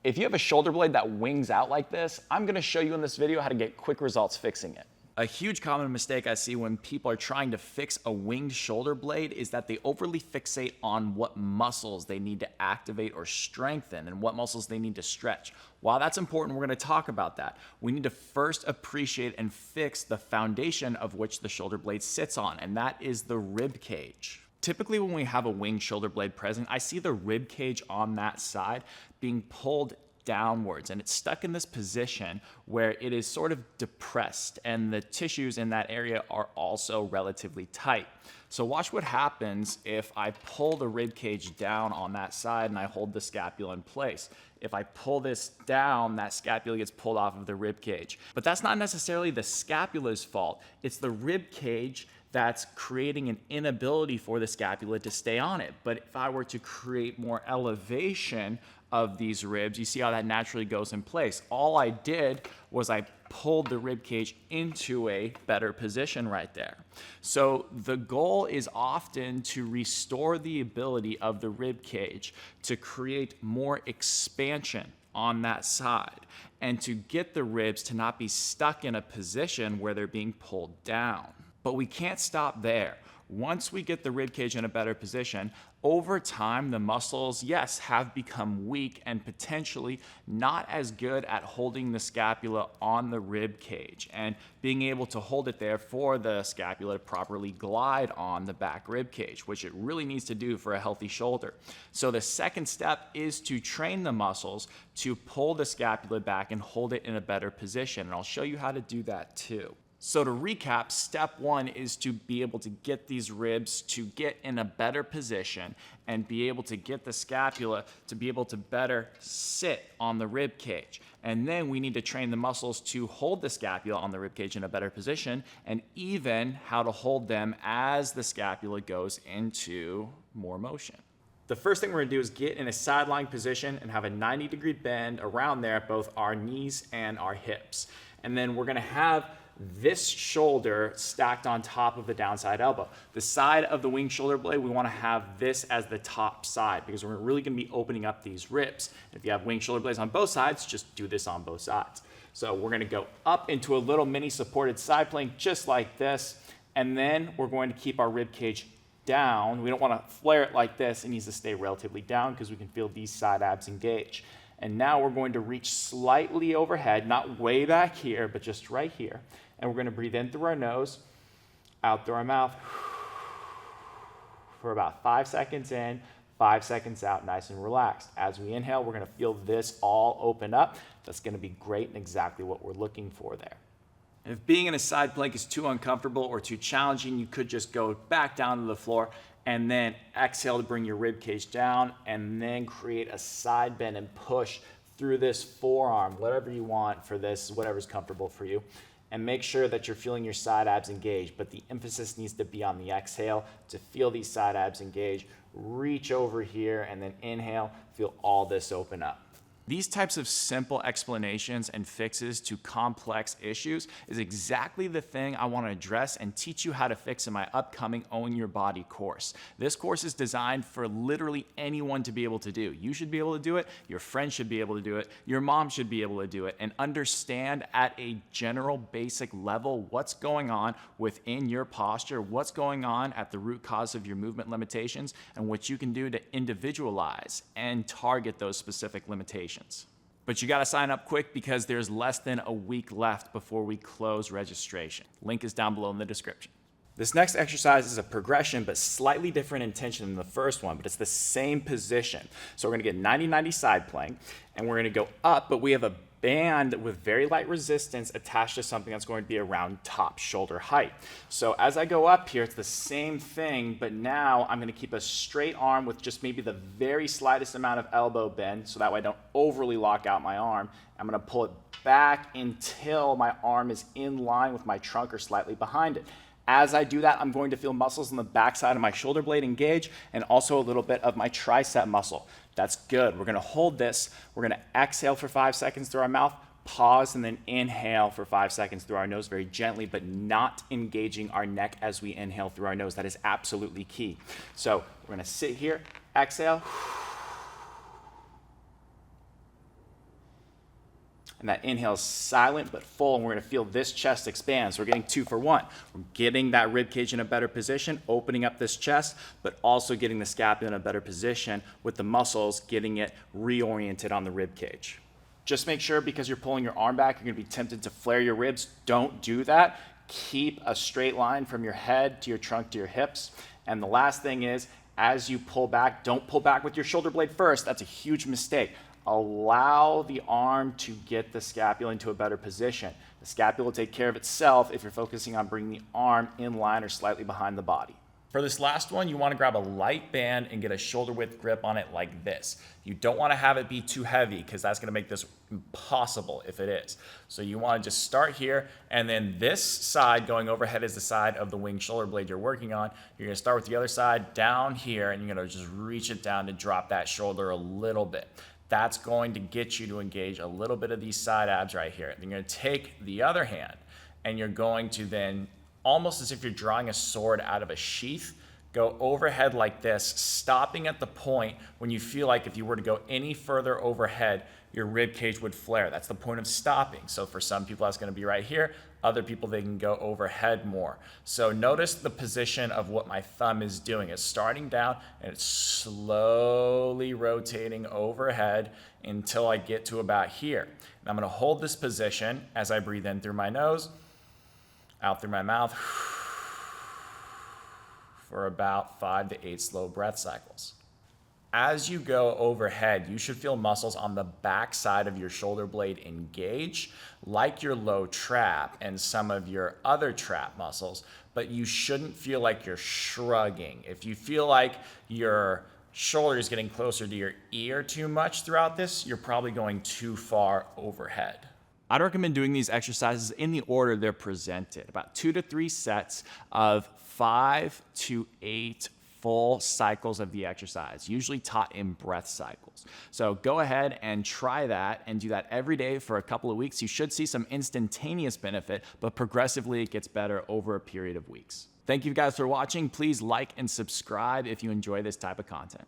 If you have a shoulder blade that wings out like this, I'm gonna show you in this video how to get quick results fixing it. A huge common mistake I see when people are trying to fix a winged shoulder blade is that they overly fixate on what muscles they need to activate or strengthen and what muscles they need to stretch. While that's important, we're going to talk about that. We need to first appreciate and fix the foundation of which the shoulder blade sits on, and that is the rib cage. Typically when we have a winged shoulder blade present, I see the rib cage on that side being pulled downwards, and it's stuck in this position where it is sort of depressed and the tissues in that area are also relatively tight. So watch what happens if I pull the rib cage down on that side and I hold the scapula in place. If I pull this down, that scapula gets pulled off of the rib cage. But that's not necessarily the scapula's fault. It's the rib cage that's creating an inability for the scapula to stay on it. But if I were to create more elevation of these ribs, you see how that naturally goes in place. All I did was I pulled the rib cage into a better position right there. So the goal is often to restore the ability of the rib cage to create more expansion on that side and to get the ribs to not be stuck in a position where they're being pulled down. But we can't stop there. Once we get the rib cage in a better position, over time the muscles, yes, have become weak and potentially not as good at holding the scapula on the rib cage and being able to hold it there for the scapula to properly glide on the back rib cage, which it really needs to do for a healthy shoulder. So the second step is to train the muscles to pull the scapula back and hold it in a better position, and I'll show you how to do that too. So to recap, step one is to be able to get these ribs to get in a better position and be able to get the scapula to be able to better sit on the rib cage. And then we need to train the muscles to hold the scapula on the rib cage in a better position, and even how to hold them as the scapula goes into more motion. The first thing we're gonna do is get in a side lying position and have a 90-degree bend around there at both our knees and our hips. And then we're gonna have this shoulder stacked on top of the downside elbow. The side of the winged shoulder blade, we want to have this as the top side because we're really going to be opening up these ribs. If you have winged shoulder blades on both sides, just do this on both sides. So we're going to go up into a little mini supported side plank just like this, and then we're going to keep our rib cage down. We don't want to flare it like this. It needs to stay relatively down because we can feel these side abs engage. And now we're going to reach slightly overhead, not way back here, but just right here. And we're going to breathe in through our nose, out through our mouth, for about 5 seconds in, 5 seconds out, nice and relaxed. As we inhale, we're going to feel this all open up. That's going to be great and exactly what we're looking for there. If being in a side plank is too uncomfortable or too challenging, you could just go back down to the floor and then exhale to bring your rib cage down and then create a side bend and push through this forearm, whatever you want for this, whatever's comfortable for you. And make sure that you're feeling your side abs engage, but the emphasis needs to be on the exhale to feel these side abs engage. Reach over here and then inhale, feel all this open up. These types of simple explanations and fixes to complex issues is exactly the thing I want to address and teach you how to fix in my upcoming Own Your Body course. This course is designed for literally anyone to be able to do. You should be able to do it, your friends should be able to do it, your mom should be able to do it, and understand at a general basic level what's going on within your posture, what's going on at the root cause of your movement limitations, and what you can do to individualize and target those specific limitations. But you gotta sign up quick because there's less than a week left before we close registration. Link is down below in the description. This next exercise is a progression, but slightly different intention than the first one, but it's the same position. So we're gonna get 90-90 side plank, and we're gonna go up, but we have a band with very light resistance attached to something that's going to be around top shoulder height. So as I go up here, it's the same thing, but now I'm going to keep a straight arm with just maybe the very slightest amount of elbow bend, so that way I don't overly lock out my arm. I'm going to pull it back until my arm is in line with my trunk or slightly behind it. As I do that, I'm going to feel muscles on the backside of my shoulder blade engage and also a little bit of my tricep muscle. That's good. We're going to hold this. We're going to exhale for 5 seconds through our mouth, pause, and then inhale for 5 seconds through our nose very gently, but not engaging our neck as we inhale through our nose. That is absolutely key. So we're going to sit here, exhale, And that inhale is silent but full, and we're gonna feel this chest expand. So we're getting 2 for 1. We're getting that rib cage in a better position, opening up this chest, but also getting the scapula in a better position with the muscles getting it reoriented on the rib cage. Just make sure, because you're pulling your arm back, you're gonna be tempted to flare your ribs. Don't do that. Keep a straight line from your head to your trunk to your hips. And the last thing is, as you pull back, don't pull back with your shoulder blade first. That's a huge mistake. Allow the arm to get the scapula into a better position. The scapula will take care of itself if you're focusing on bringing the arm in line or slightly behind the body. For this last one, you want to grab a light band and get a shoulder width grip on it like this. You don't want to have it be too heavy, because that's going to make this impossible if it is. So you want to just start here, and then this side going overhead is the side of the winged shoulder blade you're working on. You're going to start with the other side down here, and you're going to just reach it down to drop that shoulder a little bit. That's going to get you to engage a little bit of these side abs right here. Then you're going to take the other hand, and you're going to then, almost as if you're drawing a sword out of a sheath, go overhead like this, stopping at the point when you feel like if you were to go any further overhead, your rib cage would flare. That's the point of stopping. So for some people, that's going to be right here. Other people, they can go overhead more. So notice the position of what my thumb is doing. It's starting down, and it's slowly rotating overhead until I get to about here. And I'm going to hold this position as I breathe in through my nose, out through my mouth, for about 5 to 8 slow breath cycles. As you go overhead, you should feel muscles on the back side of your shoulder blade engage, like your low trap and some of your other trap muscles, but you shouldn't feel like you're shrugging. If you feel like your shoulder is getting closer to your ear too much throughout this, you're probably going too far overhead. I'd recommend doing these exercises in the order they're presented, about 2 to 3 sets of 5 to 8 full cycles of the exercise, usually taught in breath cycles. So go ahead and try that and do that every day for a couple of weeks. You should see some instantaneous benefit, but progressively it gets better over a period of weeks. Thank you guys for watching. Please like and subscribe if you enjoy this type of content.